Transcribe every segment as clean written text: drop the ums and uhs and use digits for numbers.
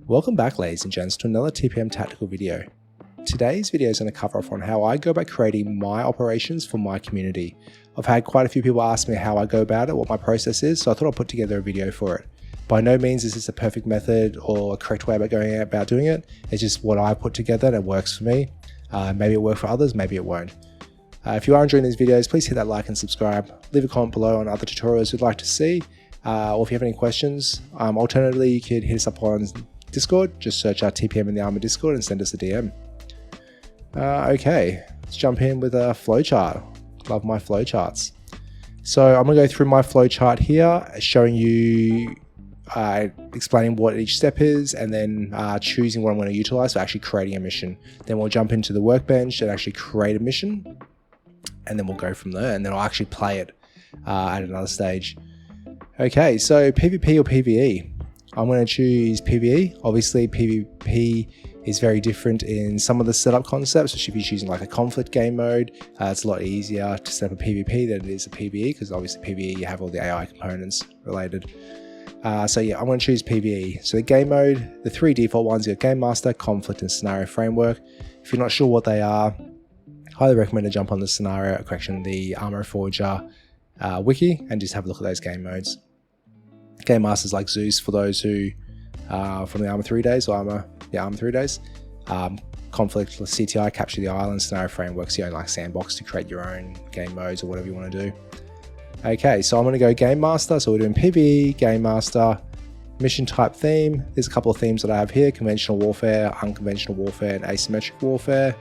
Welcome back, ladies and gents, to another TPM tactical video. Today's video is going to cover off on how I go about creating my operations for my community. I've had quite a few people ask me how I go about it, what my process is, so I thought I'd put together a video for it. By no means is this a perfect method or a correct way about doing it. It's just what I put together and it works for me. Maybe it works for others, maybe it won't. If you are enjoying these videos, please hit that like and subscribe. Leave a comment below on other tutorials you'd like to see, or if you have any questions. Alternatively, you could hit us up on Discord. Just search our TPM in the Arma Discord and send us a DM. Okay, let's jump in with a flowchart. Love my flowcharts. So I'm going to go through my flowchart here, showing you, explaining what each step is, and then choosing what I'm going to utilize for actually creating a mission. Then we'll jump into the workbench and actually create a mission, and then we'll go from there, and then I'll actually play it at another stage. Okay, so PvP or PvE? I'm going to choose PvE. Obviously, PvP is very different in some of the setup concepts, especially if you're choosing like a conflict game mode. It's a lot easier to set up a PvP than it is a PvE, because obviously PvE, you have all the AI components related. So yeah, I'm going to choose PvE. So the game mode, the three default ones, you have Game Master, Conflict, and Scenario Framework. If you're not sure what they are, highly recommend to jump on the the Arma Reforger wiki and just have a look at those game modes. Game Masters like Zeus for those who from the Arma 3 days, or Arma 3 days. Conflict, CTI, Capture the Island, Scenario Frameworks, your own like sandbox to create your own game modes or whatever you want to do. Okay, so I'm going to go Game Master. So we're doing PvE, Game Master, mission type theme. There's a couple of themes that I have here: conventional warfare, unconventional warfare, and asymmetric warfare.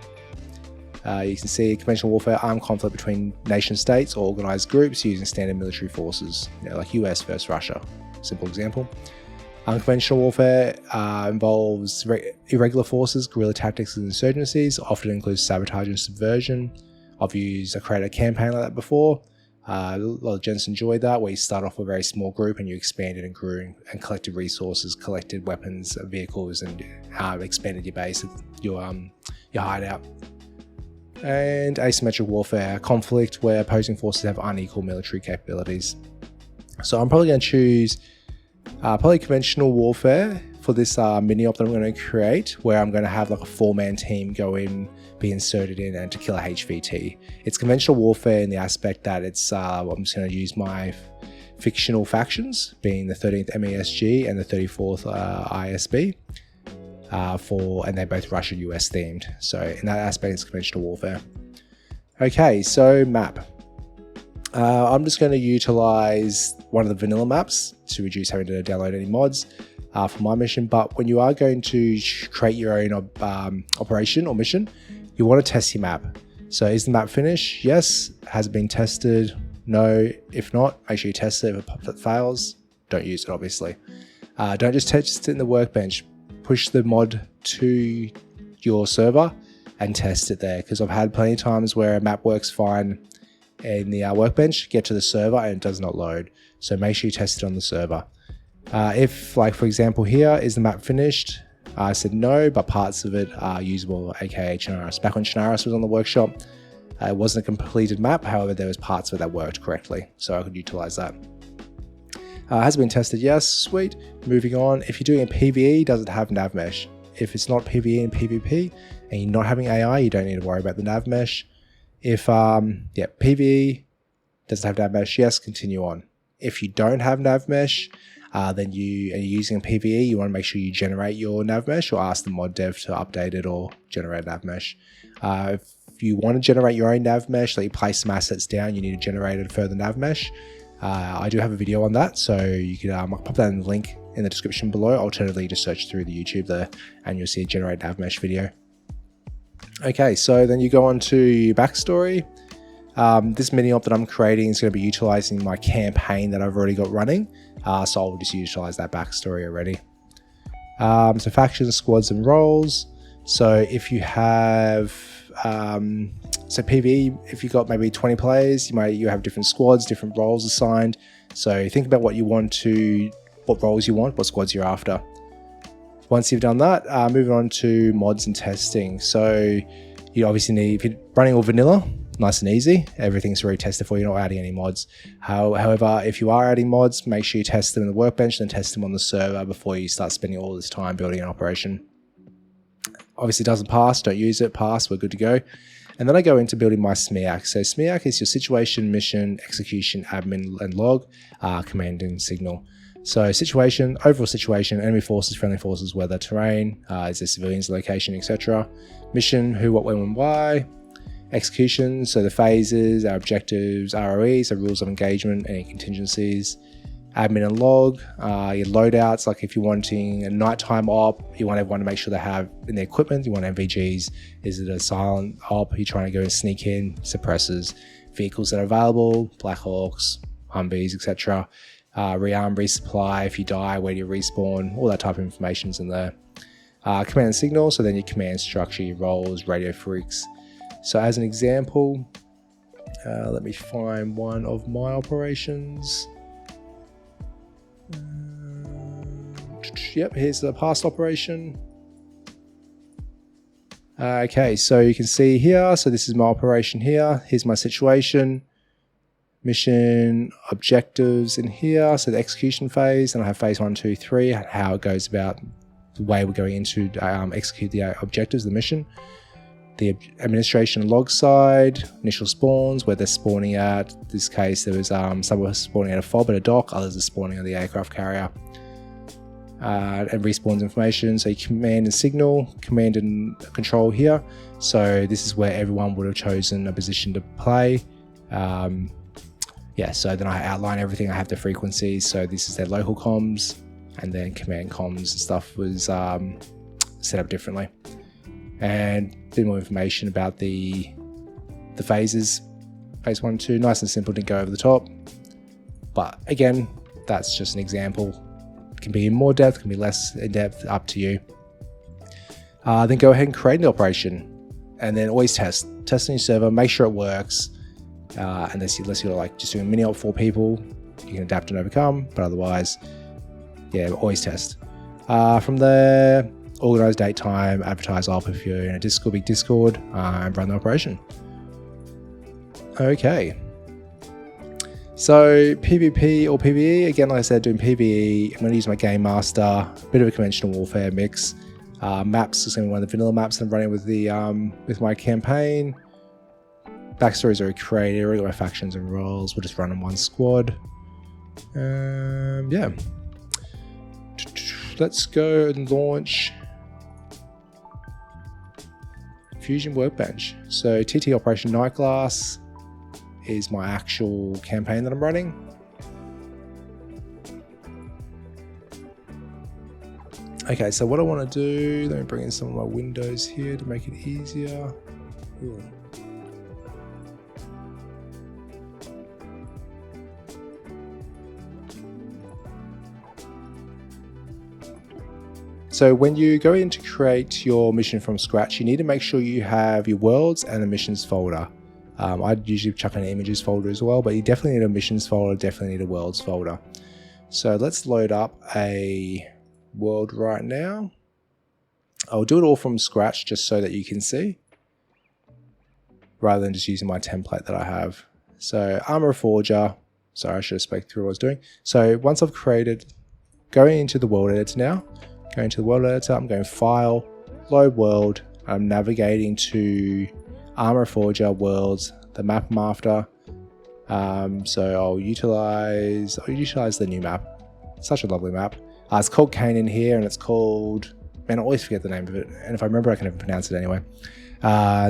You can see conventional warfare, armed conflict between nation states or organized groups using standard military forces, like US versus Russia. Simple example. Unconventional warfare involves irregular forces, guerrilla tactics, and insurgencies. Often includes sabotage and subversion. I've created a campaign like that before. A lot of gents enjoyed that, where you start off with a very small group and you expanded and grew and collected resources, collected weapons, vehicles, and expanded your base, your hideout. And asymmetric warfare, conflict where opposing forces have unequal military capabilities. So I'm probably going to choose probably conventional warfare for this mini-op that I'm going to create, where I'm going to have like a 4-man team go in, be inserted in, and to kill a HVT. It's conventional warfare in the aspect that it's I'm just going to use my fictional factions, being the 13th MESG and the 34th ISB, and they're both Russia US themed. So in that aspect, it's conventional warfare. Okay, so map. I'm just going to utilize one of the vanilla maps to reduce having to download any mods for my mission. But when you are going to create your own operation or mission, you want to test your map. So is the map finished? Yes. Has it been tested? No. If not, make sure you test it. If it fails, don't use it, obviously. Don't just test it in the workbench. Push the mod to your server and test it there, because I've had plenty of times where a map works fine in the workbench, get to the server and it does not load. So make sure you test it on the server. If, like for example here, is the map finished? I said no, but parts of it are usable, aka Chernarus. Back when Chernarus was on the workshop, it wasn't a completed map, however there was parts of it that worked correctly, so I could utilize that. Has it been tested? Yes, sweet. Moving on. If you're doing a PvE, does it have nav mesh? If it's not PvE and PvP and you're not having AI, you don't need to worry about the nav mesh. If PvE doesn't have nav mesh, yes, continue on. If you don't have nav mesh, then you're using a PvE, you want to make sure you generate your nav mesh or ask the mod dev to update it or generate nav mesh. If you want to generate your own nav mesh, like you place some assets down, you need to generate a further nav mesh. I do have a video on that, so you can I'll pop that in the link in the description below. Alternatively, just search through the YouTube there and you'll see a generate nav mesh video. Okay, so then you go on to your backstory. This mini-op that I'm creating is going to be utilizing my campaign that I've already got running, so I'll just utilize that backstory already. So factions, squads, and roles. So if you have so PvE, if you've got maybe 20 players, you have different squads, different roles assigned. So think about what roles you want, what squads you're after. Once you've done that, moving on to mods and testing. So you obviously need, if you're running all vanilla, nice and easy. Everything's already tested for you, not adding any mods. However, if you are adding mods, make sure you test them in the workbench and test them on the server before you start spending all this time building an operation. Obviously it doesn't pass, don't use it. Pass, we're good to go. And then I go into building my SMEAC. So SMEAC is your situation, mission, execution, admin, and log, command and signal. So situation, overall situation, enemy forces, friendly forces, weather, terrain, is there civilians, location, etc. Mission, who, what, when, why. Execution, so the phases, our objectives, ROEs, so rules of engagement, any contingencies. Admin and log, your loadouts, like if you're wanting a nighttime op, you want everyone to make sure they have in their equipment, you want MVGs, is it a silent op, you're trying to go and sneak in, suppressors, vehicles that are available, Black Hawks, Humvees, etc. Rearm, resupply, if you die, where do you respawn, all that type of information's in there. Command and signal, so then your command structure, your roles, radio freaks. So as an example, let me find one of my operations. Yep, here's the past operation. Okay, so you can see here, so this is my operation here. Here's my situation, mission, objectives in here. So the execution phase, and I have phase 1, 2, 3, how it goes about the way we're going into execute the objectives, the mission. The administration log side, initial spawns, where they're spawning at. In this case, there was some were spawning at a fob at a dock, others are spawning on the aircraft carrier. And respawns information, so command and signal, command and control here. So this is where everyone would have chosen a position to play. Yeah, so then I outline everything. I have the frequencies, so this is their local comms, and then command comms and stuff was set up differently. And a bit more information about the phases. Phase 1, 2, nice and simple, didn't go over the top. But again, that's just an example. It can be in more depth, can be less in depth, up to you. Then go ahead and create the operation, and then always test on your server, make sure it works. Unless you're like just doing a mini op for people, you can adapt and overcome. But otherwise, yeah, always test. From there, organize date, time, advertise op if you're in a Discord, big Discord, and run the operation. Okay. So PvP or PvE, again, like I said, doing PvE, I'm going to use my Game Master, a bit of a conventional warfare mix. Maps is going to be one of the vanilla maps I'm running with my campaign. Backstories are created, already got my factions and roles, we'll just run in one squad. Yeah. Let's go and launch Fusion Workbench. So TT Operation Nightglass is my actual campaign that I'm running. Okay, so what I want to do, let me bring in some of my windows here to make it easier. Ooh. So when you go in to create your mission from scratch, you need to make sure you have your worlds and a missions folder. I'd usually chuck in an images folder as well, but you definitely need a missions folder, definitely need a worlds folder. So let's load up a world right now. I'll do it all from scratch just so that you can see, rather than just using my template that I have. So Arma Reforger, sorry, I should have spoke through what I was doing. So once I've created, going into the world editor now, going to the world editor, I'm going File, Load World, I'm navigating to Arma Reforger Worlds, the map I'm after. So I'll utilize the new map. Such a lovely map. It's called Canaan here, and it's called, man, I always forget the name of it, and if I remember I can never pronounce it anyway.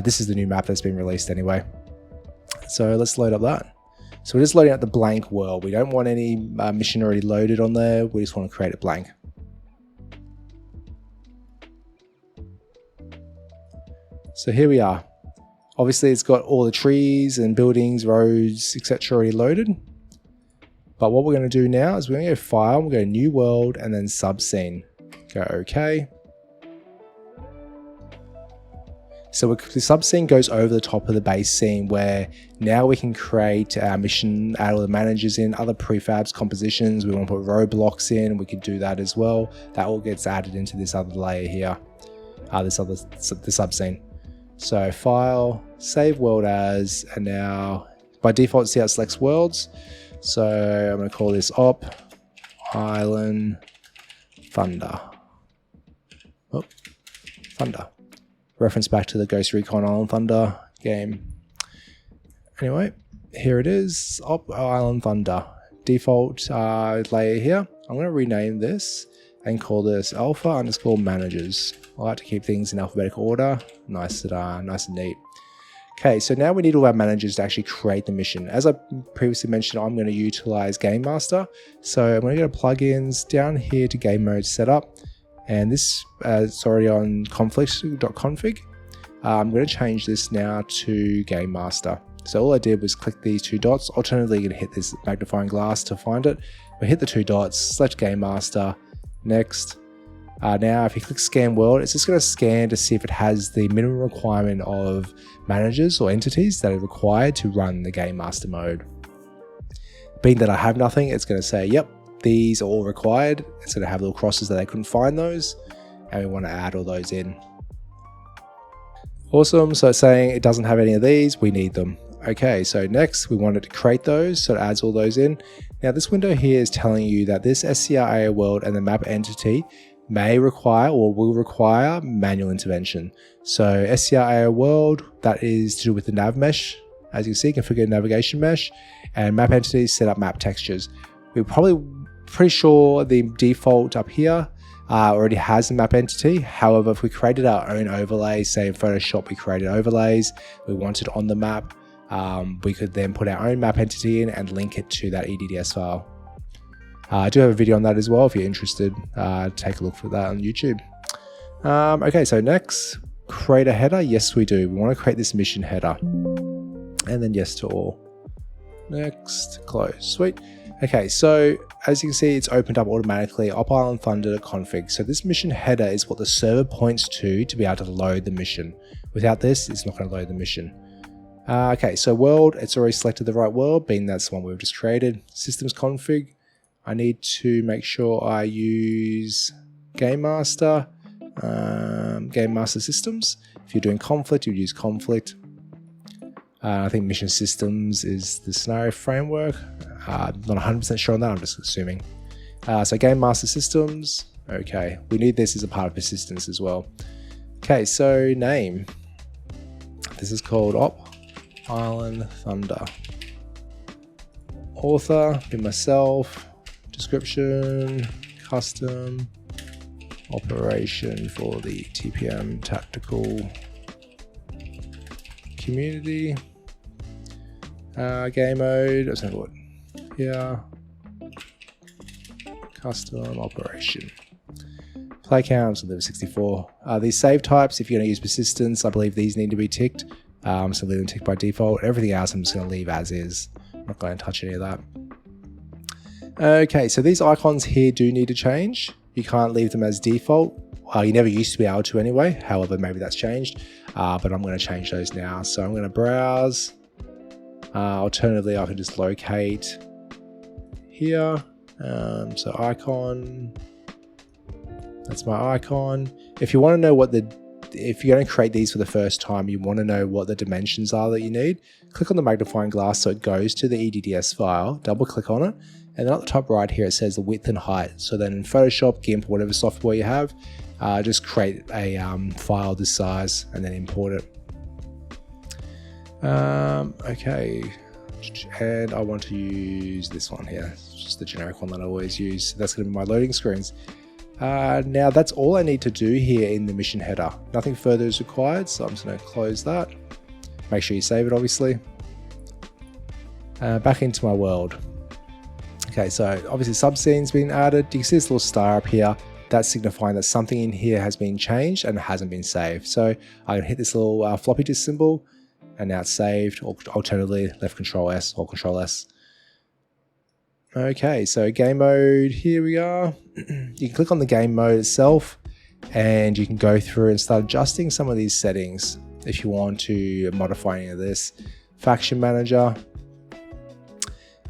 This is the new map that's been released anyway. So let's load up that. So we're just loading up the blank world. We don't want any mission already loaded on there, we just want to create a blank. So here we are. Obviously it's got all the trees and buildings, roads, etc. already loaded. But what we're going to do now is we're going to go File, we'll go New World, and then Subscene. Go OK. So the subscene goes over the top of the base scene, where now we can create our mission, add all the managers in, other prefabs, compositions. We want to put roadblocks in, we could do that as well. That all gets added into this other layer here, the subscene. So file, save world as, and now by default, see how it selects worlds. So I'm going to call this Op Island Thunder. Oh, Thunder. Reference back to the Ghost Recon Island Thunder game. Anyway, here it is, Op Island Thunder. Default layer here. I'm going to rename this and call this alpha_managers. I like to keep things in alphabetical order, nice and neat. Okay, so now we need all our managers to actually create the mission. As I previously mentioned, I'm going to utilize Game Master. So I'm going to go to plugins down here to game mode setup, and this it's already on conflict.config. I'm going to change this now to Game Master. So all I did was click these two dots. Alternatively, you're going to hit this magnifying glass to find it. But hit the two dots, select Game Master, next. Now, if you click Scan World, it's just going to scan to see if it has the minimum requirement of managers or entities that are required to run the Game Master mode. Being that I have nothing, it's going to say, yep, these are all required. It's going to have little crosses that they couldn't find those, and we want to add all those in. Awesome, so it's saying it doesn't have any of these, we need them. Okay, so next we wanted to create those, so it adds all those in. Now this window here is telling you that this SCR world and the map entity may require or will require manual intervention. So SCR world, that is to do with the nav mesh. As you can see, configure navigation mesh, and map entities set up map textures. We're probably pretty sure the default up here already has a map entity. However, if we created our own overlay, say in Photoshop we created overlays, we want it on the map, we could then put our own map entity in and link it to that EDDS file. I do have a video on that as well if you're interested. Take a look for that on YouTube. Okay, so next, create a header. Yes, we do. We want to create this mission header. And then yes to all. Next, close. Sweet. Okay, so as you can see, it's opened up automatically Op Island Thunder config. So this mission header is what the server points to be able to load the mission. Without this, it's not going to load the mission. Okay, so world, it's already selected the right world, being that's the one we've just created. Systems config, I need to make sure I use Game Master, Game Master Systems. If you're doing conflict, you would use conflict. I think mission systems is the scenario framework. I'm not 100% sure on that, I'm just assuming. So Game Master Systems, okay. We need this as a part of persistence as well. Okay, so name. This is called Op Island Thunder. Author, be myself. Description, custom, operation for the TPM tactical community. Game mode, let's have a look. Here, custom operation. Play count, so leave 64. These save types, if you're going to use persistence, I believe these need to be ticked. So leave them ticked by default. Everything else I'm just going to leave as is. I'm not going to touch any of that. Okay, so these icons here do need to change. You can't leave them as default. You never used to be able to anyway. However, maybe that's changed. But I'm going to change those now. So I'm going to browse. Alternatively, I can just locate here. So icon. That's my icon. If you want to know if you're going to create these for the first time, you want to know what the dimensions are that you need, click on the magnifying glass so it goes to the EDDS file, double click on it, and then at the top right here it says the width and height. So then in Photoshop, GIMP, whatever software you have, just create a file this size and then import it. Okay, and I want to use this one here. It's just the generic one that I always use. So that's going to be my loading screens. Now that's all I need to do here in the mission header. Nothing further is required, so I'm just going to close that. Make sure you save it, obviously. Back into my world. Okay, so obviously subscene's been added. You can see this little star up here. That's signifying that something in here has been changed and hasn't been saved. So I can hit this little floppy disk symbol, and now it's saved. Or alternatively, left Control S or Control S. Okay, so game mode, here we are. You can click on the game mode itself and you can go through and start adjusting some of these settings if you want to modify any of this. Faction manager.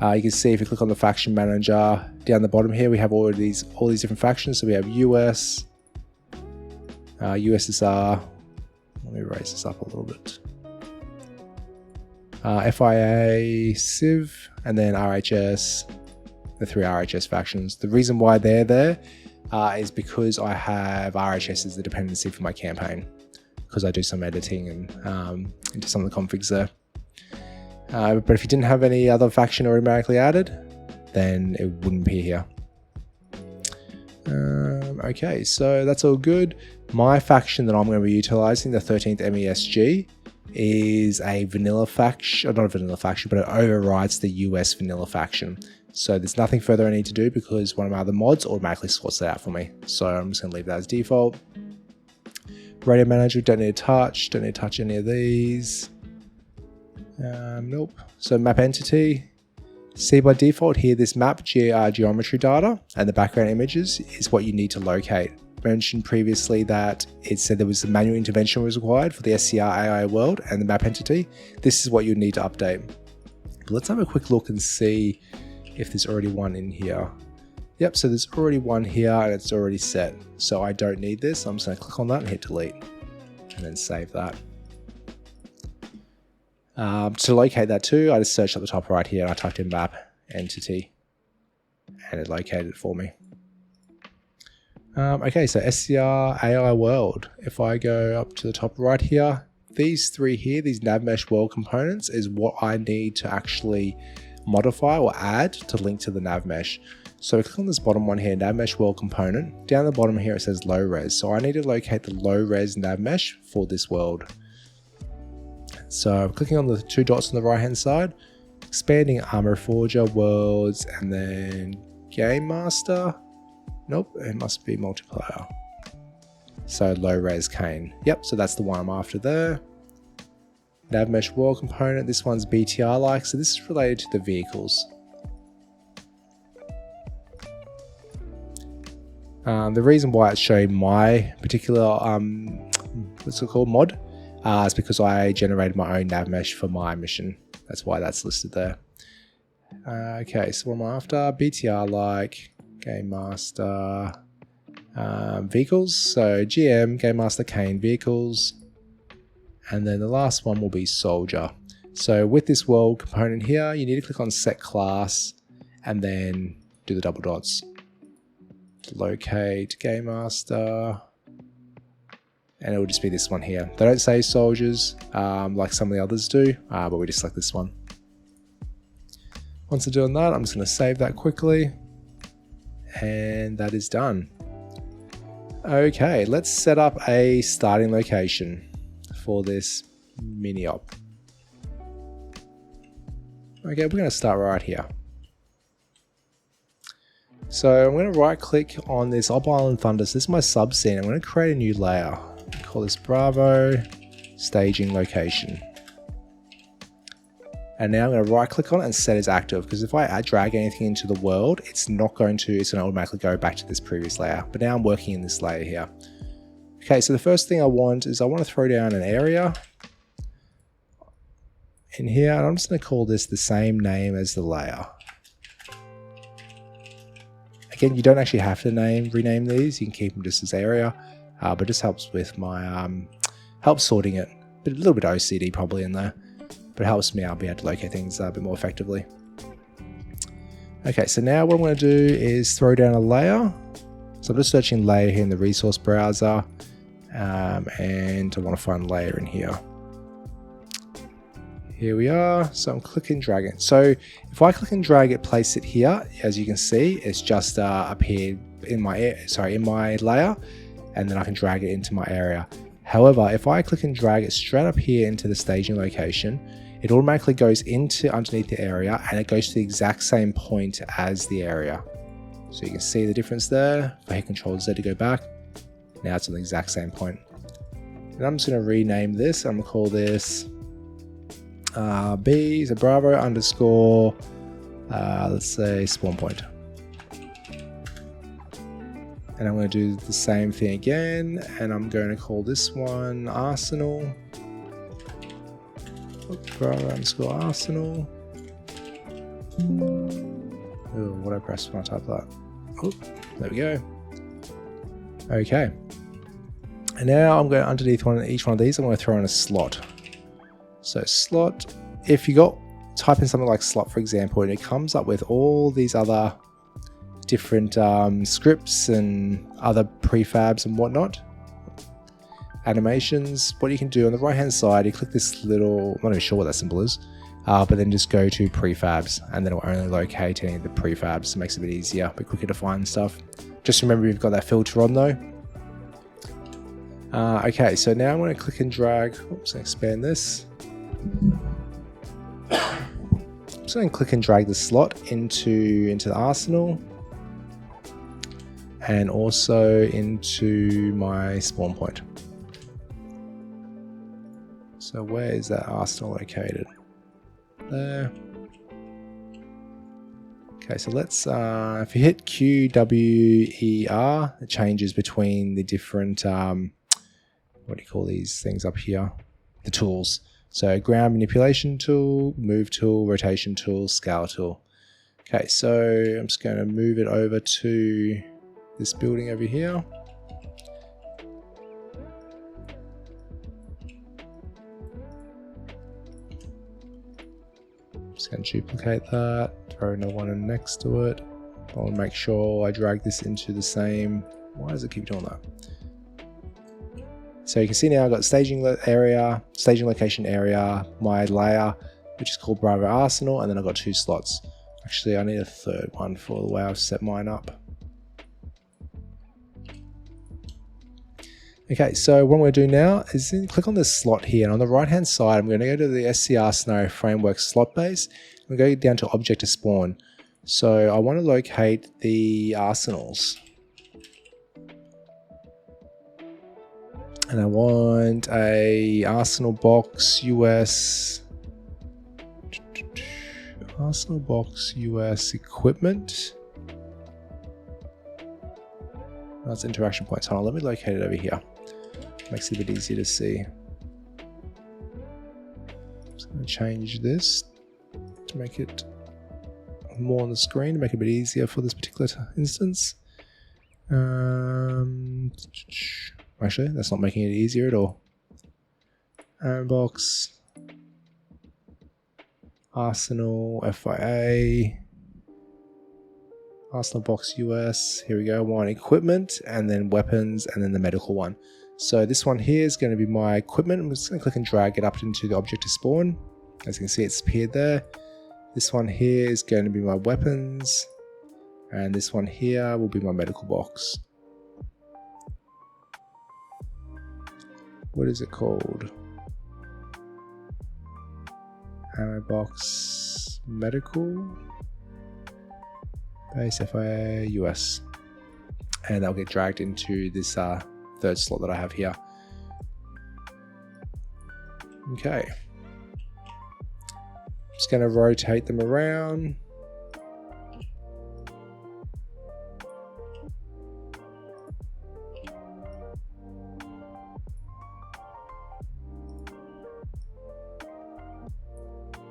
You can see if you click on the faction manager down the bottom here, we have all these different factions. So we have US, USSR. I'm me raise this up a little bit. FIA, Civ, and then RHS, the 3 RHS factions. The reason why they're there is because I have RHS as the dependency for my campaign, because I do some editing and into some of the configs there. But if you didn't have any other faction automatically added, then it wouldn't be here. Okay, so that's all good. My faction that I'm going to be utilizing, the 13th MESG, is a vanilla faction, or not a vanilla faction, but it overrides the US vanilla faction. So there's nothing further I need to do because one of my other mods automatically sorts that out for me. So I'm just going to leave that as default. Radio manager, don't need to touch any of these. Nope. So map entity. See by default here, this map geometry data and the background images is what you need to locate. Mentioned previously that it said there was a manual intervention was required for the SCR AI world and the map entity. This is what you need to update. But let's have a quick look and see if there's already one in here. Yep, so there's already one here and it's already set. So I don't need this. I'm just going to click on that and hit delete and then save that. To locate that too, I just searched at the top right here and I typed in map entity and it located it for me. Okay, so SCR AI world. If I go up to the top right here, these 3 here, these nav mesh world components is what I need to actually modify or add to link to the nav mesh. So click on this bottom one here, nav mesh world component. Down the bottom here it says low res. So I need to locate the low res nav mesh for this world. So I'm clicking on the 2 dots on the right hand side, expanding Arma Reforger worlds, and then Game Master. Nope, it must be multiplayer. So low res Kane. Yep, so that's the one I'm after there. Nav mesh world component. This one's BTR like, so this is related to the vehicles. The reason why it's showing my particular what's it called, mod, is because I generated my own nav mesh for my mission. That's why that's listed there. Okay, so what am I after? BTR like, Game Master, vehicles. So GM, Game Master, Kane, vehicles. And then the last one will be soldier. So with this world component here, you need to click on set class and then do the double dots. Locate Game Master. And it will just be this one here. They don't say soldiers like some of the others do, but we just select this one. Once I'm doing that, I'm just going to save that quickly. And that is done. Okay, let's set up a starting location for this mini op. Okay, we're going to start right here. So I'm going to right click on this Op Island Thunder. So this is my sub scene. I'm going to create a new layer. Call this Bravo Staging Location. And now I'm going to right click on it and set as active, because if I drag anything into the world, it's going to automatically go back to this previous layer. But now I'm working in this layer here. Okay, so the first thing I want is I want to throw down an area in here, and I'm just going to call this the same name as the layer. Again, you don't actually have to rename these. You can keep them just as area, but it just helps with my helps sorting it. A little bit of OCD probably in there, but it helps me out be able to locate things a bit more effectively. Okay, so now what I'm going to do is throw down a layer. So I'm just searching layer here in the resource browser, and I want to find layer in here. Here we are. So I'm clicking drag it. So if I click and drag it, place it here, as you can see, it's just appeared in my layer, and then I can drag it into my area. However, if I click and drag it straight up here into the staging location, it automatically goes into underneath the area and it goes to the exact same point as the area. So you can see the difference there. If I hit Control Z to go back, now it's on the exact same point. And I'm just going to rename this. I'm going to call this B, so Bravo underscore, let's say spawn point. And I'm going to do the same thing again, and I'm going to call this one Arsenal. Bravo underscore Arsenal. Oh, what did I press when I type that? Oh, there we go. Okay. And now I'm going underneath each one of these, I'm going to throw in a slot. So slot, if you type in something like slot, for example, and it comes up with all these other different scripts and other prefabs and whatnot, animations, what you can do on the right hand side, you click this little, I'm not even sure what that symbol is, but then just go to prefabs, and then it will only locate any of the prefabs. It makes it a bit easier, a bit quicker to find stuff. Just remember you've got that filter on though. Okay, so now I'm going to click and drag, oops, expand this. I'm just going to click and drag the slot into the arsenal, and also into my spawn point. So where is that arsenal located? There. Okay, so let's, if you hit Q, W, E, R, it changes between the different, what do you call these things up here? The tools. So ground manipulation tool, move tool, rotation tool, scale tool. Okay, so I'm just going to move it over to this building over here. Just going to duplicate that, throw another one in next to it. I want to make sure I drag this into the same. Why does it keep doing that? So you can see now I've got staging area, staging location area, my layer, which is called Bravo Arsenal, and then I've got 2 slots. Actually, I need a third one for the way I've set mine up. Okay, so what I'm going to do now is click on this slot here, and on the right hand side I'm going to go to the SCR Scenario Framework slot base. I'm going to go down to Object to Spawn. So I want to locate the arsenals. And I want a Arsenal box US, Arsenal box US equipment. That's interaction points. Hold on, let me locate it over here. Makes it a bit easier to see. I'm just going to change this to make it more on the screen, to make it a bit easier for this particular instance. Actually, that's not making it easier at all. Box, Arsenal, FIA, Arsenal box US. Here we go. One equipment, and then weapons, and then the medical one. So this one here is going to be my equipment. I'm just going to click and drag it up into the object to spawn. As you can see, it's appeared there. This one here is going to be my weapons, and this one here will be my medical box. What is it called? Ammo box medical base FIA US, and that'll get dragged into this third slot that I have here. Okay, just going to rotate them around.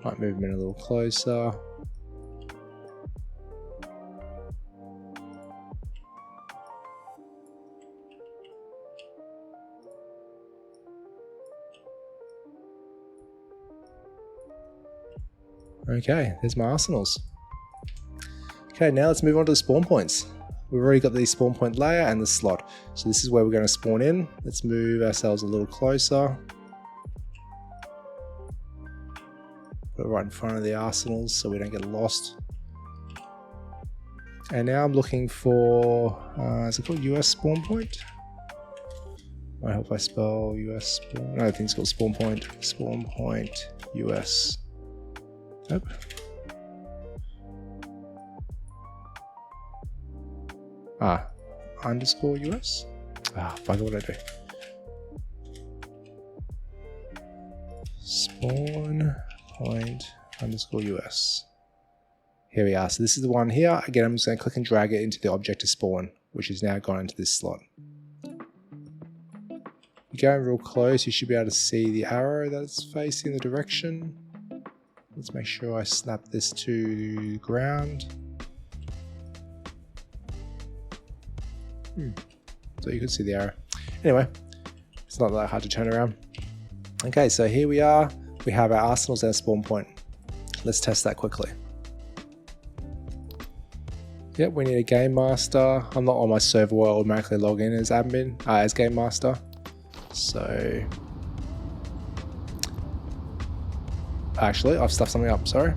Might move them in a little closer. Okay, there's my arsenals. Okay, now let's move on to the spawn points. We've already got the spawn point layer and the slot. So this is where we're going to spawn in. Let's move ourselves a little closer. Put it right in front of the arsenals so we don't get lost. And now I'm looking for, is it called US spawn point? I hope I spell US spawn. No, I think it's called spawn point. Spawn point US. Nope. Underscore US? Bugger, what did I do? Spawn point underscore US. Here we are. So this is the one here. Again, I'm just going to click and drag it into the object to spawn, which is now gone into this slot. You're going real close, you should be able to see the arrow that's facing the direction. Let's make sure I snap this to the ground. So you can see the arrow. Anyway, It's not that hard to turn around. Okay, so here we are. We have our arsenals and our spawn point. Let's test that quickly. Yep, we need a game master. I'm not on my server where I automatically log in as admin, as game master. So, actually, I've stuffed something up, sorry.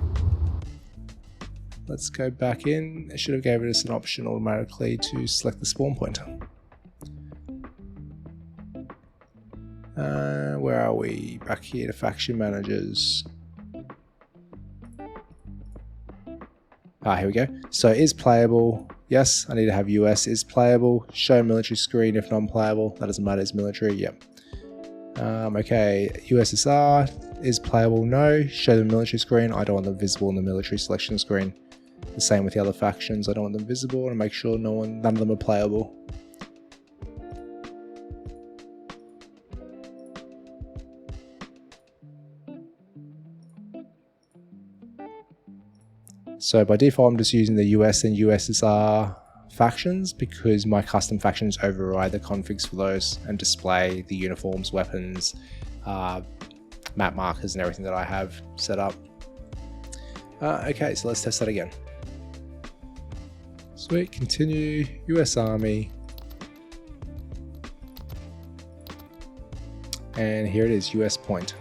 Let's go back in. It should have given us an option automatically to select the spawn pointer. Where are we? Back here to faction managers. Here we go. So is playable. Yes, I need to have US is playable. Show military screen if non-playable. That doesn't matter, it's military. Yep. Okay, USSR is playable. No. Show the military screen. I don't want them visible in the military selection screen. The same with the other factions. I don't want them visible and make sure none of them are playable. So by default, I'm just using the US and USSR factions because my custom factions override the configs for those and display the uniforms, weapons, map markers and everything that I have set up. Okay, so let's test that again. Sweet, continue, US Army. And here it is, US point.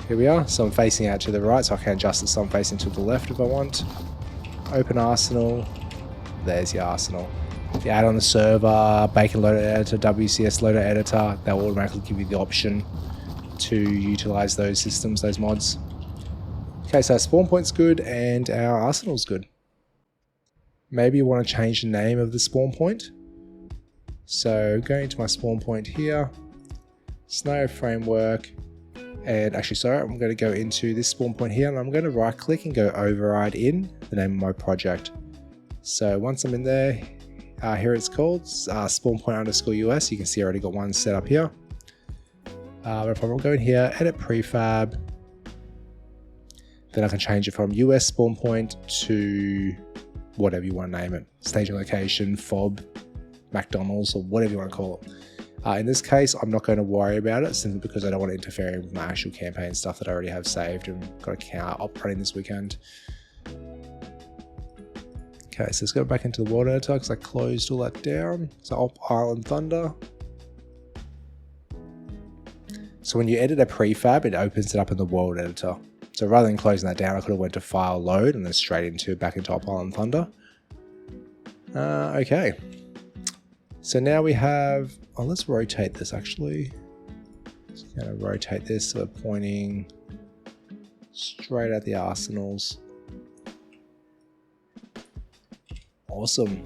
Here we are, so I'm facing out to the right, so I can adjust it so I'm facing to the left if I want. Open arsenal, there's your arsenal. If you add on the server, Bacon Loader Editor, WCS Loader Editor, they'll automatically give you the option to utilize those systems, those mods. Okay, so our spawn point's good and our arsenal's good. Maybe you want to change the name of the spawn point. So going to my spawn point here, Scenario Framework, and actually, sorry, I'm going to go into this spawn point here and I'm going to right click and go override in the name of my project. So once I'm in there, here it's called spawn point underscore US. You can see I already got one set up here. But if I'm going here, edit prefab, then I can change it from US spawn point to whatever you want to name it. Staging location, FOB, McDonald's, or whatever you want to call it. In this case, I'm not going to worry about it simply because I don't want to interfere with my actual campaign stuff that I already have saved and got a count up running this weekend. Okay, so let's go back into the world editor because I closed all that down. So Op Island Thunder. So when you edit a prefab, it opens it up in the world editor. So rather than closing that down, I could have went to File, Load, and then straight back into Op Island Thunder. Okay. So now we have, let's rotate this actually. Just going to rotate this so we're pointing straight at the arsenals. Awesome.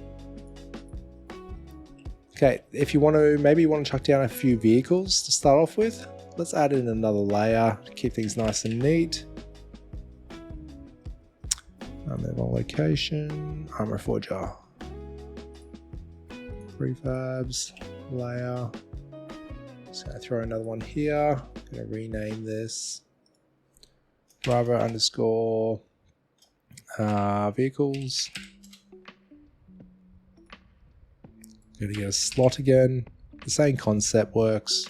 Okay, if you want to, maybe you want to chuck down a few vehicles to start off with. Let's add in another layer to keep things nice and neat. Move on location, Arma Reforger. Prefabs, layer. Just going to throw another one here. Going to rename this Bravo underscore vehicles. Going to get a slot again. The same concept works.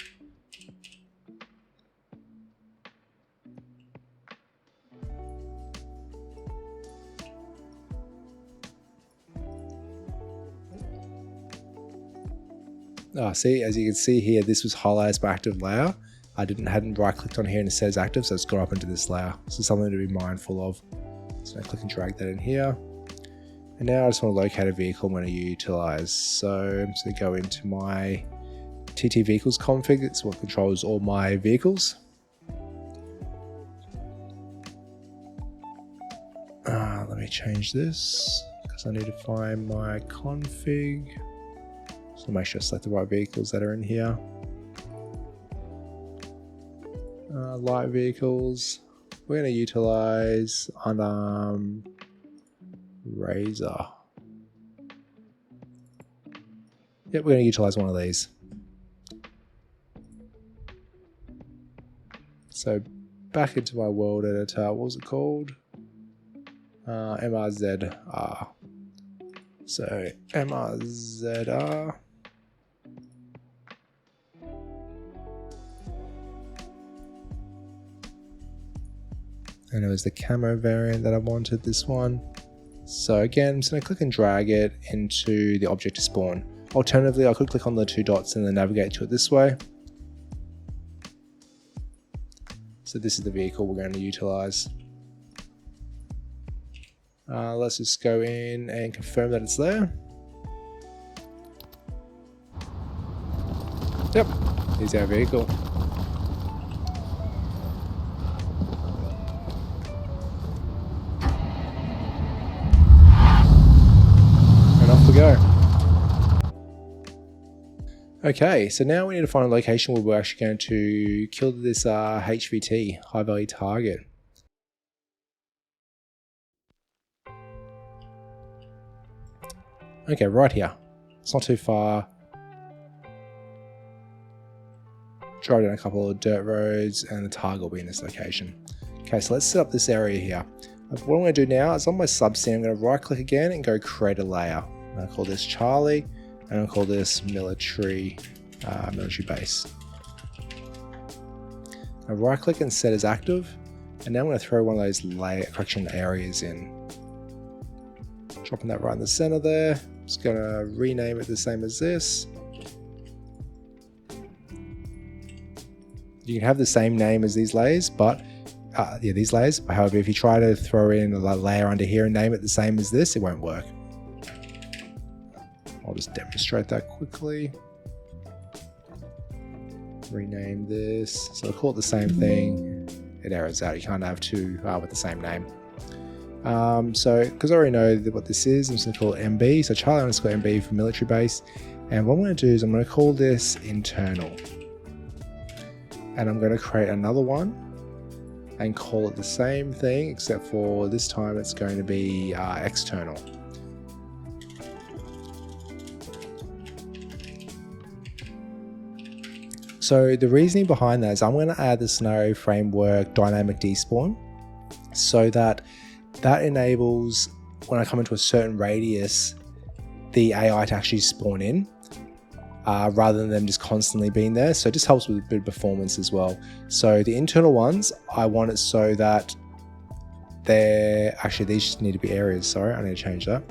See, as you can see here, this was highlighted as my active layer. I hadn't right clicked on here and it says active, so it's gone up into this layer. So something to be mindful of. So I click and drag that in here. And now I just want to locate a vehicle I'm going to utilize. So I'm just going to go into my TT vehicles config. It's what controls all my vehicles. Let me change this because I need to find my config. So make sure I select the right vehicles that are in here. Light vehicles. We're going to utilize unarmed Razor. Yep, we're going to utilize one of these. So back into my world editor. What was it called? MRZR. So MRZR. And it was the camo variant that I wanted, this one. So again, I'm just going to click and drag it into the object to spawn. Alternatively, I could click on the 2 dots and then navigate to it this way. So this is the vehicle we're going to utilize. Let's just go in and confirm that it's there. Yep, here's our vehicle. And off we go. Okay, so now we need to find a location where we're actually going to kill this HVT, high value target. Okay, right here. It's not too far. Drive down a couple of dirt roads and the target will be in this location. Okay, so let's set up this area here. What I'm going to do now is on my subscene, I'm going to right click again and go create a layer. I'm going to call this Charlie and I'll call this military base. I right click and set as active, and now I'm going to throw one of those layer correction areas in. Dropping that right in the center there. Just going to rename it the same as this. You can have the same name as these layers, but these layers. However, if you try to throw in a layer under here and name it the same as this, it won't work. I'll just demonstrate that quickly. Rename this. So I'll call it the same thing. It errors out. You can't have two with the same name. So because I already know what this is, I'm just going to call it MB. So Charlie underscore MB for military base. And what I'm going to do is I'm going to call this internal. And I'm going to create another one and call it the same thing, except for this time it's going to be external. So the reasoning behind that is I'm going to add the scenario framework dynamic despawn so that enables when I come into a certain radius, the AI to actually spawn in. Rather than them just constantly being there. So it just helps with a bit of performance as well. So the internal ones, I want it so that they're actually, these need to be areas. Sorry, I need to change that.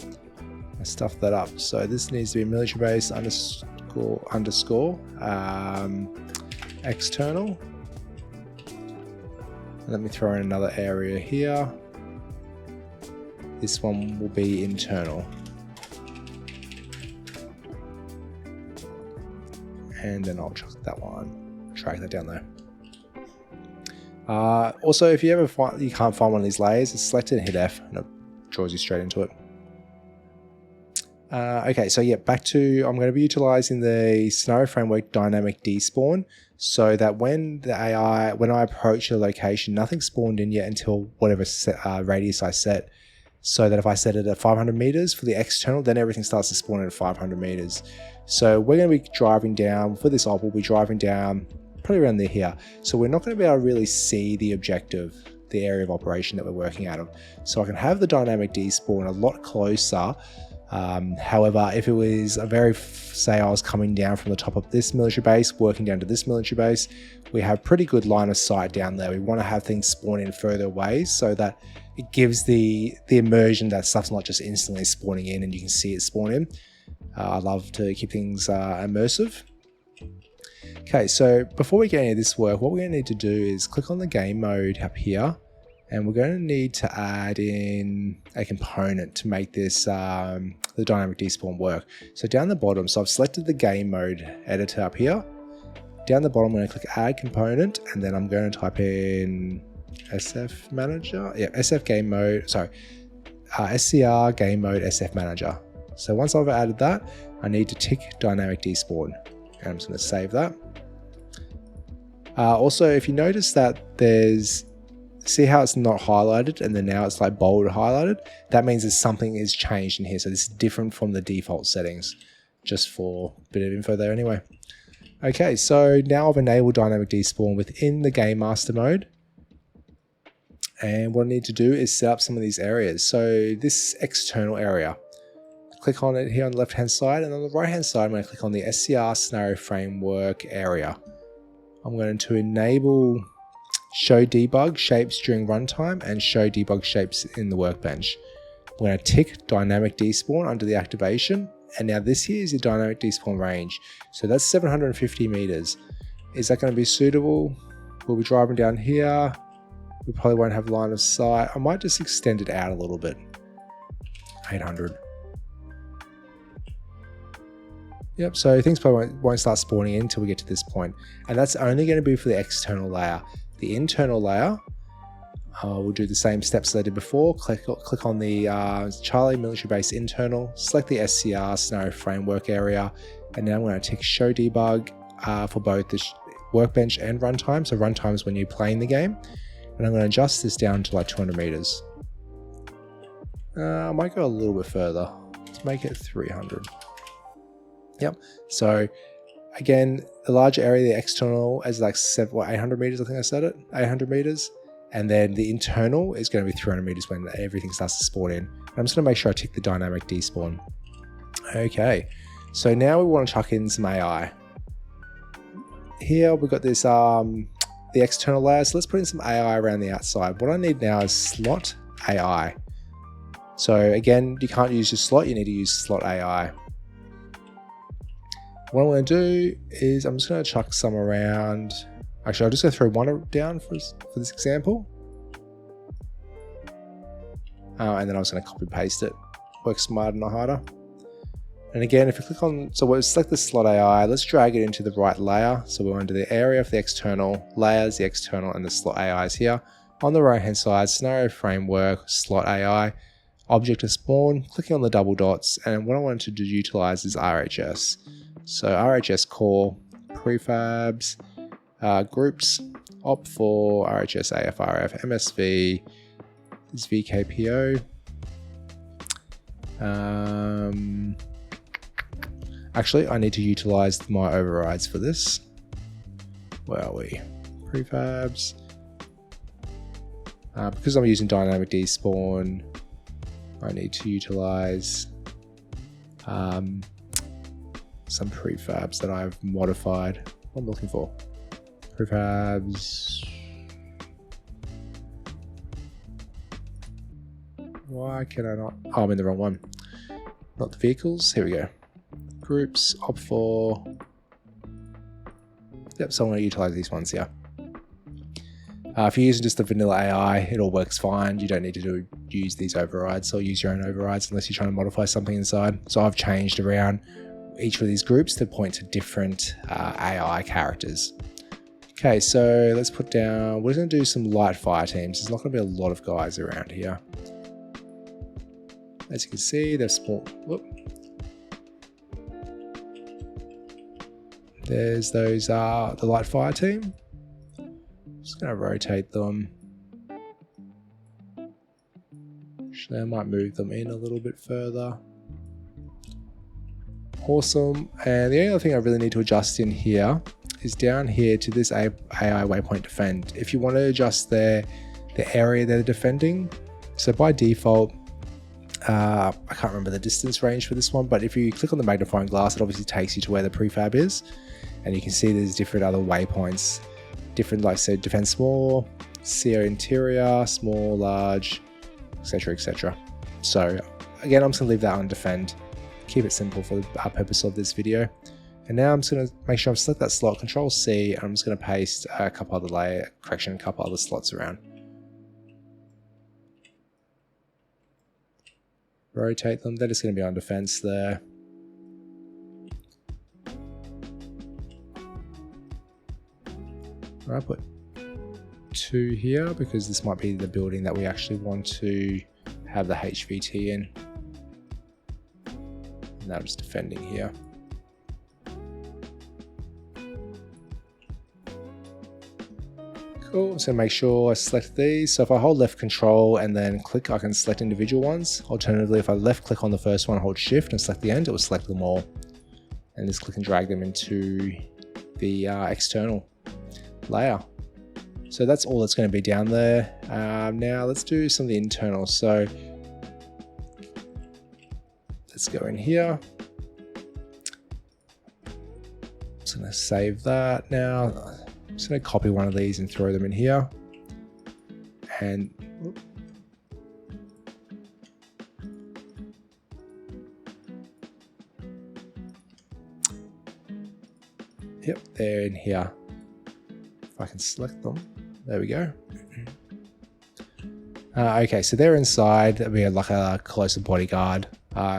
I stuffed that up. So this needs to be military base underscore external. And let me throw in another area here. This one will be internal. And then I'll drag that one, drag that down there. Also, if you ever find you can't find one of these layers, just select it and hit F, and it draws you straight into it. Okay, so yeah, back to I'm going to be utilizing the scenario framework dynamic despawn, so that when I approach a location, nothing's spawned in yet until whatever radius I set. So that if I set it at 500 meters for the external, then everything starts to spawn at 500 meters. So we're going to be driving down, for this op, we'll be driving down probably around here. So we're not going to be able to really see the objective, the area of operation that we're working out of. So I can have the dynamic despawn a lot closer. However, if it was say I was coming down from the top of this military base, working down to this military base, we have pretty good line of sight down there. We want to have things spawn in further away so that it gives the immersion that stuff's not just instantly spawning in and you can see it spawn in. I love to keep things immersive. Okay, so before we get any of this work, what we're going to need to do is click on the game mode up here, and we're going to need to add in a component to make this the dynamic despawn work. So down the bottom, so I've selected the game mode editor up here. Down the bottom, I'm going to click add component, and then I'm going to type in SF manager. Yeah, SF game mode. Sorry, SCR game mode SF manager. So once I've added that, I need to tick dynamic despawn. And I'm just going to save that. Also, if you notice that see how it's not highlighted and then now it's like bold highlighted, that means that something is changed in here. So this is different from the default settings, just for a bit of info there anyway. Okay, so now I've enabled dynamic despawn within the game master mode. And what I need to do is set up some of these areas. So this external area, click on it here on the left hand side, and on the right hand side I'm going to click on the SCR scenario framework area. I'm going to enable show debug shapes during runtime, and show debug shapes in the workbench. We're going to tick dynamic despawn under the activation. And now this here is the dynamic despawn range. So that's 750 meters. Is that going to be suitable? We'll be driving down here. We probably won't have line of sight. I might just extend it out a little bit. 800. Yep, so things probably won't start spawning in until we get to this point. And that's only going to be for the external layer. The internal layer, we'll do the same steps that I did before. Click on the Charlie military base internal, select the SCR scenario framework area, and now I'm going to tick show debug for both the workbench and runtime. So runtime is when you're playing the game. And I'm going to adjust this down to like 200 meters. I might go a little bit further to make it 300. Yep. So again, the larger area, the external is like 800 meters. I think I said it, 800 meters. And then the internal is going to be 300 meters when everything starts to spawn in. And I'm just going to make sure I tick the dynamic despawn. Okay. So now we want to chuck in some AI. Here we've got this, the external layer. So let's put in some AI around the outside. What I need now is slot AI. So again, you can't use your slot, you need to use slot AI. What I'm going to do is I'm just going to chuck some around. Actually, I'll just go throw one down for this example. And then I was going to copy paste it. Work smarter, not harder. And again, if you click on, so we'll select the slot AI, let's drag it into the right layer. So we're under the area for the external layers, the external and the slot AI is here. On the right hand side, scenario framework, slot AI, object to spawn, clicking on the double dots. And what I wanted to utilize is RHS. So RHS core, prefabs, groups, op4, RHS AFRF, MSV, is VKPO. Actually, I need to utilize my overrides for this. Where are we? Prefabs. Because I'm using dynamic despawn, I need to utilize some prefabs that I've modified. What I'm looking for. Prefabs. Why can I not? Oh, I'm in the wrong one. Not the vehicles. Here we go. Groups, op4. Yep, so I'm going to utilize these ones here. If you're using just the vanilla AI, it all works fine. You don't need to use these overrides, so use your own overrides unless you're trying to modify something inside. So I've changed around each of these groups to point to different AI characters. Okay, so let's put down, we're going to do some light fire teams. There's not going to be a lot of guys around here. As you can see, they've spawned. Whoop. There's those, the light fire team. Just going to rotate them. Actually, I might move them in a little bit further. Awesome. And the only other thing I really need to adjust in here is down here to this AI waypoint defend. If you want to adjust the area they're defending, so by default, I can't remember the distance range for this one, but if you click on the magnifying glass, it obviously takes you to where the prefab is, and you can see there's different other waypoints, different, like I said, defend small, CO interior, small, large, etc, etc. So again, I'm just going to leave that on defend, keep it simple for the purpose of this video. And now I'm just going to make sure I've select that slot, Control C, and I'm just going to paste a couple other a couple other slots around. Rotate them, they're just going to be on defense there. I put 2 here because this might be the building that we actually want to have the HVT in. And now I'm just defending here. Cool, so make sure I select these. So if I hold left control and then click, I can select individual ones. Alternatively, if I left click on the first one, hold shift and select the end, it will select them all. And just click and drag them into the external layer. So that's all that's going to be down there. Now let's do some of the internal. So let's go in here. I'm just going to save that now. I'm just going to copy one of these and throw them in here. And yep, they're in here. If I can select them, there we go. Okay, so they're inside. We have like a closer bodyguard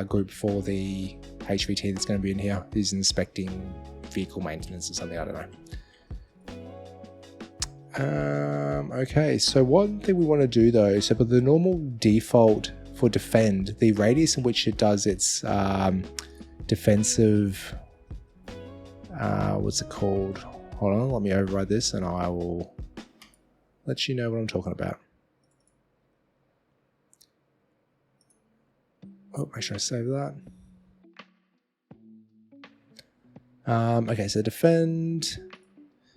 group for the HVT that's going to be in here. He's inspecting vehicle maintenance or something, I don't know. Okay, so one thing we want to do though, so for the normal default for defend, the radius in which it does its defensive, what's it called? Hold on, let me override this and I will let you know what I'm talking about. Oh, make sure I save that. Okay, so defend.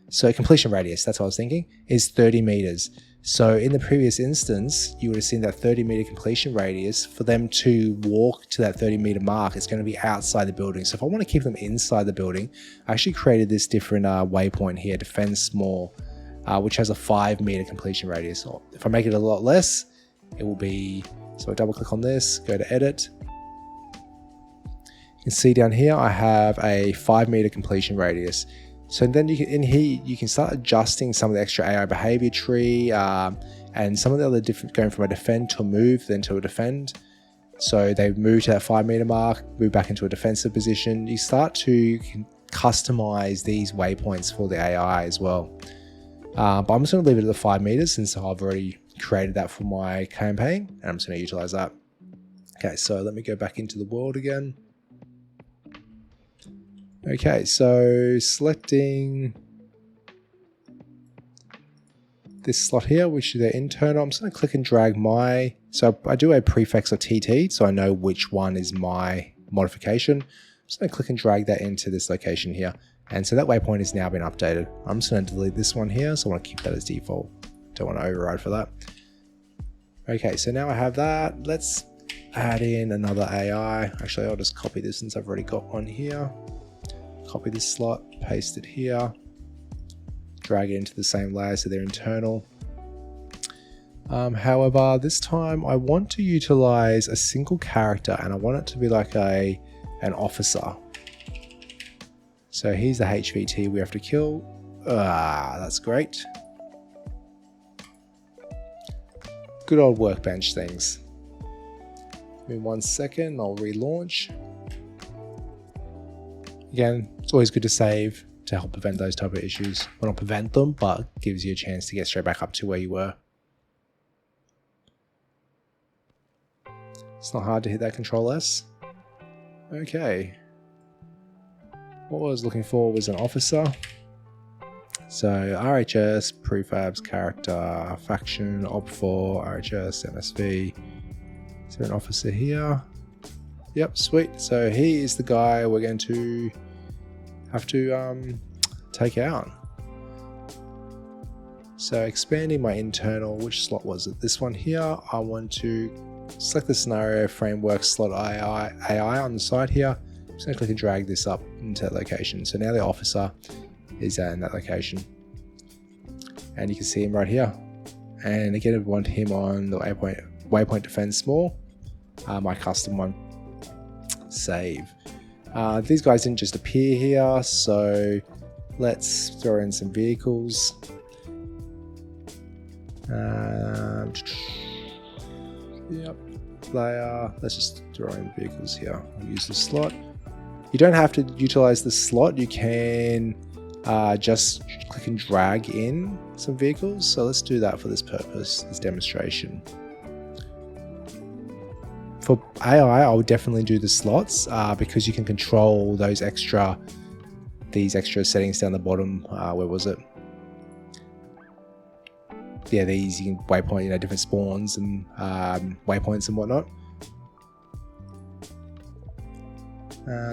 So completion radius, that's what I was thinking, is 30 meters. So in the previous instance, you would have seen that 30 meter completion radius. For them to walk to that 30 meter mark, it's going to be outside the building. So if I want to keep them inside the building, I actually created this different waypoint here, defend small, which has a 5 meter completion radius. So if I make it a lot less, it will be, so I double click on this, go to edit. You can see down here, I have a 5 meter completion radius. So then you can, in here, you can start adjusting some of the extra AI behavior tree and some of the other different, going from a defend to a move, then to a defend. So they move to that 5 meter mark, move back into a defensive position. You start to customize these waypoints for the AI as well. But I'm just going to leave it at the 5 meters since I've already created that for my campaign, and I'm just going to utilize that. Okay, so let me go back into the world again. Okay, so selecting this slot here, which is the internal, I'm just going to click and drag my, so I do a prefix of TT, so I know which one is my modification. I'm just going to click and drag that into this location here. And so that waypoint has now been updated. I'm just going to delete this one here, so I want to keep that as default. Don't want to override for that. Okay, so now I have that. Let's add in another AI. Actually, I'll just copy this since I've already got one here. Copy this slot, paste it here, drag it into the same layer so they're internal. However, this time I want to utilize a single character and I want it to be like an officer. So here's the HVT we have to kill. That's great. Good old workbench things. Give me 1 second, I'll relaunch. Again, it's always good to save to help prevent those type of issues. Well, not prevent them, but gives you a chance to get straight back up to where you were. It's not hard to hit that Control S. Okay. What I was looking for was an officer. So RHS, prefabs, character, faction, OB4, RHS, MSV. Is there an officer here? Yep, sweet. So he is the guy we're going to have to take out. So expanding my internal, which slot was it? This one here. I want to select the scenario framework slot AI on the side here. I'm just going to click and drag this up into that location. So now the officer is in that location. And you can see him right here. And again, I want him on the waypoint defend small, my custom one. Save. These guys didn't just appear here, so let's throw in some vehicles. Yep, layer. Let's just throw in vehicles here. We'll use the slot. You don't have to utilize the slot. You can just click and drag in some vehicles. So let's do that for this purpose, this demonstration. For AI, I would definitely do the slots because you can control these extra settings down the bottom. Where was it? Yeah, these you can waypoint, different spawns and waypoints and whatnot.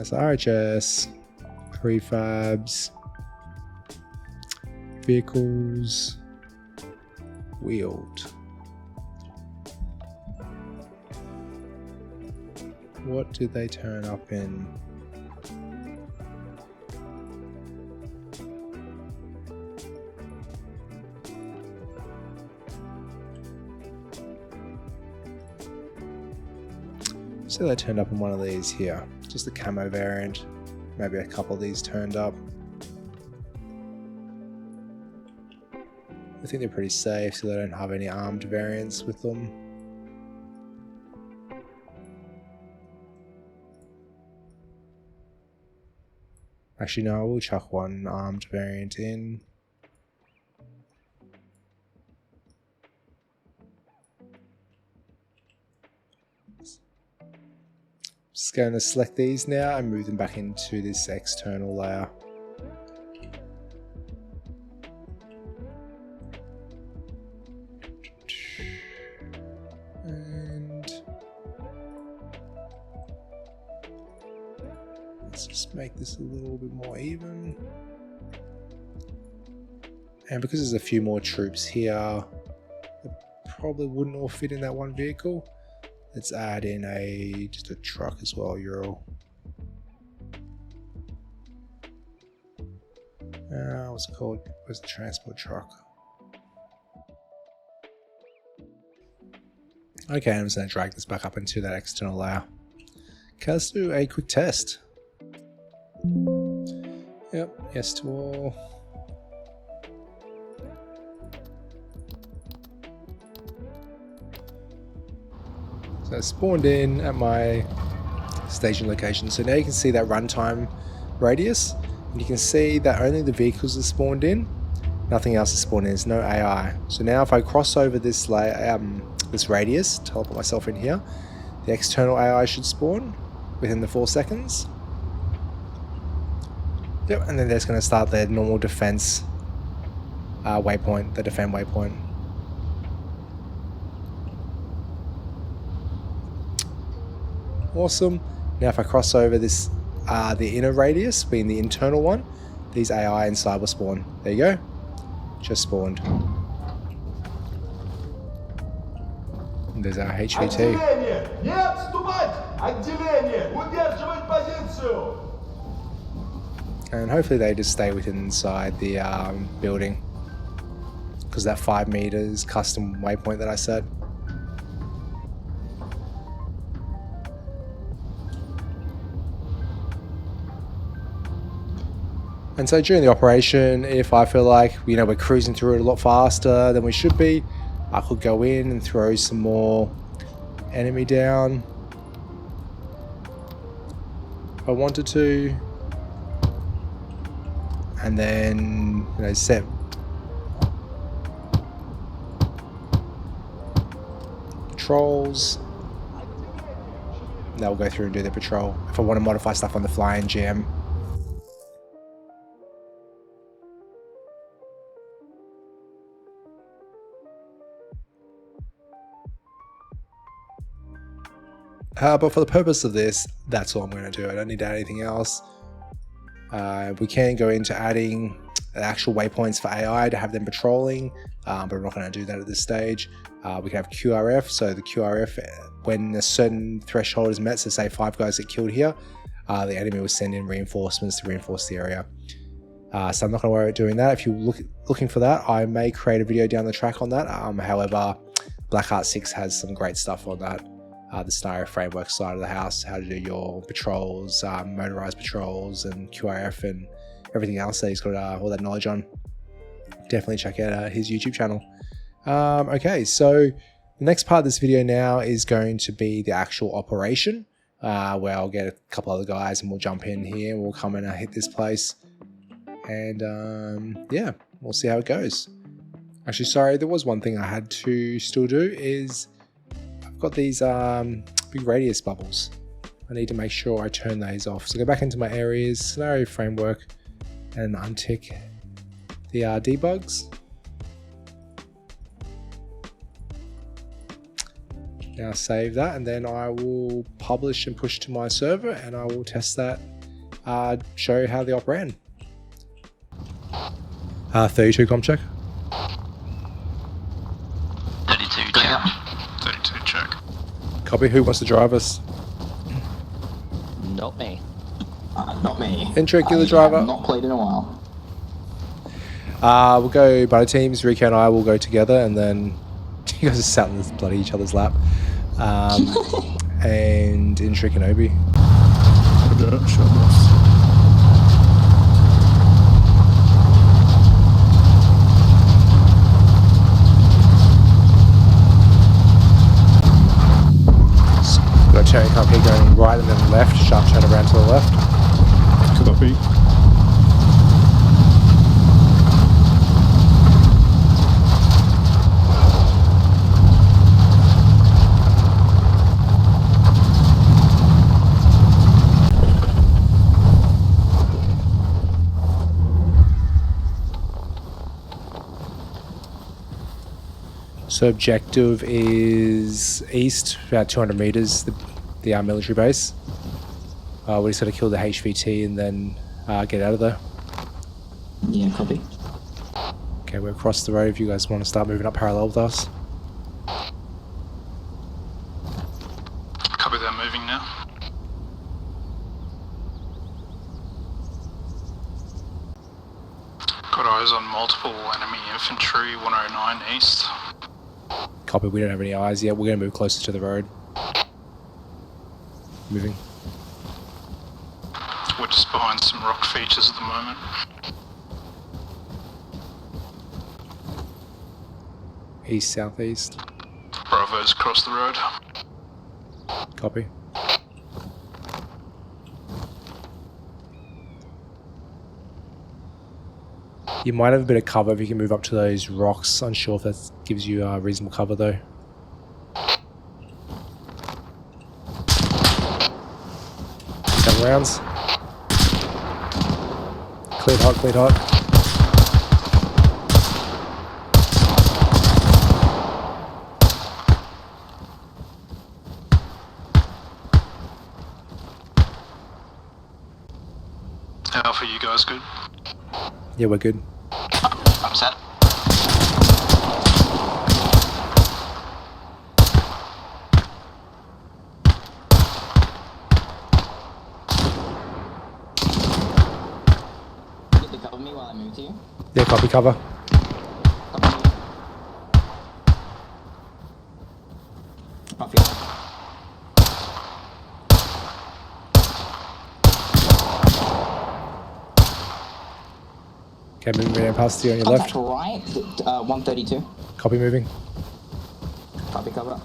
So RHS, prefabs, vehicles, wheeled. What did they turn up in? So they turned up in one of these here. Just the camo variant. Maybe a couple of these turned up. I think they're pretty safe, so they don't have any armed variants with them. Actually, no, I will chuck one armed variant in. Just going to select these now and move them back into this external layer. Let's just make this a little bit more even. And because there's a few more troops here, they probably wouldn't all fit in that one vehicle. Let's add in just a truck as well, Ural. What's it called? Where's the transport truck? Okay, I'm just going to drag this back up into that external layer. Okay, let's do a quick test. Yep, yes to all. So I spawned in at my station location. So now you can see that runtime radius. And you can see that only the vehicles are spawned in. Nothing else is spawned in. There's no AI. So now if I cross over this this radius, teleport myself in here, the external AI should spawn within the 4 seconds. Yep, and then there's going to start their normal defense waypoint, the defend waypoint. Awesome. Now if I cross over this, the inner radius being the internal one, these AI inside will spawn. There you go. Just spawned. And there's our HVT. And hopefully they just stay within inside the building, because that 5 meters custom waypoint that I set. And so during the operation, if I feel like we're cruising through it a lot faster than we should be, I could go in and throw some more enemy down if I wanted to. And then, set patrols. They'll go through and do their patrol. If I want to modify stuff on the fly and jam. But for the purpose of this, that's all I'm going to do. I don't need to add anything else. We can go into adding actual waypoints for AI to have them patrolling, but we're not going to do that at this stage. We can have QRF, so the QRF, when a certain threshold is met, so say 5 guys get killed here, the enemy will send in reinforcements to reinforce the area. So I'm not going to worry about doing that. If you're looking for that, I may create a video down the track on that. However, Black Heart 6 has some great stuff on that. The scenario framework side of the house, how to do your patrols, motorized patrols, and QRF, and everything else that he's got all that knowledge on. Definitely check out his YouTube channel. Okay, so the next part of this video now is going to be the actual operation, where I'll get a couple other guys and we'll jump in here and we'll come and hit this place. And yeah, we'll see how it goes. Actually, sorry, there was one thing I had to still do is got these big radius bubbles. I need to make sure I turn those off. So go back into my areas, scenario framework, and untick the debugs. Now save that, and then I will publish and push to my server, and I will test that, show you how the op ran. 32 com check. 32 check. 32 check. Copy. Who wants to drive us? Not me. Not me. Intro, killer driver. I've not played in a while. We'll go by the teams. Rico and I will go together, and then you guys are sat in bloody each other's lap. and in Shikanobi. Shot lost. Got a turning up here going right and then left, sharp turn around to the left. Copy. So objective is east, about 200 meters, the military base. We just got to kill the HVT and then get out of there. Yeah, copy. Okay, we're across the road if you guys want to start moving up parallel with us. Copy that, moving now. Got eyes on multiple enemy infantry, 109 east. Copy, we don't have any eyes yet. We're going to move closer to the road. Moving. We're just behind some rock features at the moment. East, southeast. Bravo's across the road. Copy. You might have a bit of cover if you can move up to those rocks. Unsure if that gives you reasonable cover though. 7 rounds. Cleared hot, cleared hot. Alpha, you guys good? Yeah, we're good. I'm set. Get to cover me while I move to you. Yeah, copy, cover. Cover me. Off you. Okay, moving right past you on your Contact left. right, 132. Copy, moving. Copy, cover.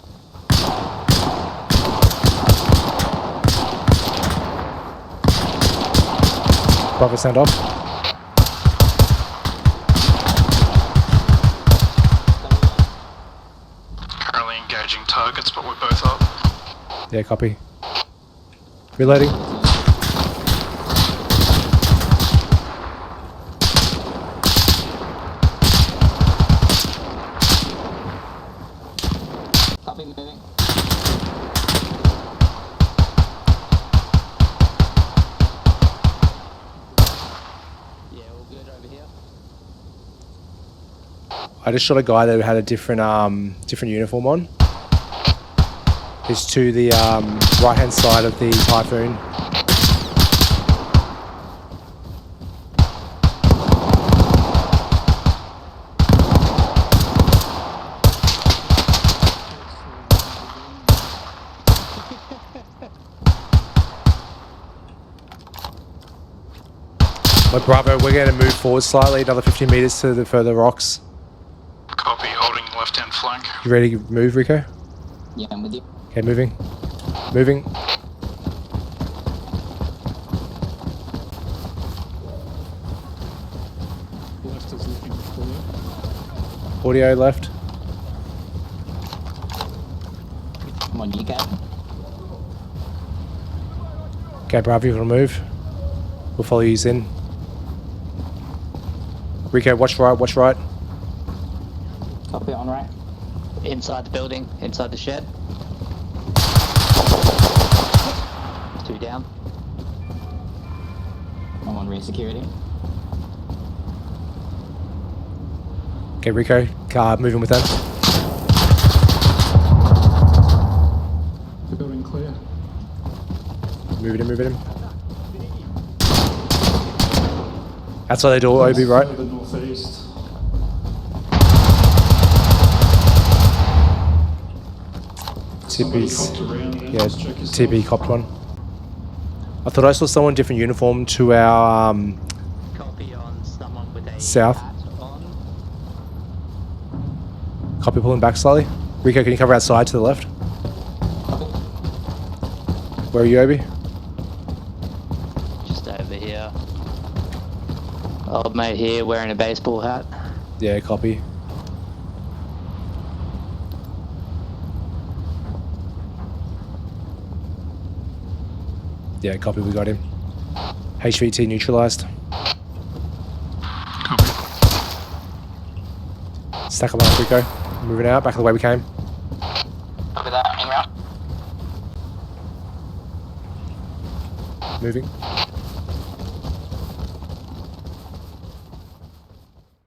Bravo, send off. Currently engaging targets, but we're both up. Yeah, copy. Reloading. Copy, moving. Yeah, all good over here. I just shot a guy that had a different uniform on. He's to the right hand side of the Typhoon. But Bravo, we're going to move forward slightly, another 50 meters to the further rocks. Copy, holding left-hand flank. You ready to move, Rico? Yeah, I'm with you. Okay, moving. Moving. Left is looking clear. Audio left. Come on, you can. Okay, Bravo, you're going to move. We'll follow you in. Rico, watch right, watch right. Copy, on right. Inside the building, inside the shed. 2 down. I'm on rear security. Okay, Rico, car moving with them. The building clear. Move it in, move it in. Outside the door, Obi, right? The northeast. Somebody TP's. cocked around there. Yeah, Just check yourself. TP copped one. I thought I saw someone different uniform to our Copy on someone with a South. hat on. copy pulling back slightly. Rico, can you cover outside to the left? Where are you, Obi? Just over here. Old mate here wearing a baseball hat. Yeah, copy. Yeah, copy, we got him. HVT neutralized. Copy. Stack up on Rico. Moving out, back the way we came. Copy that. En route. Moving.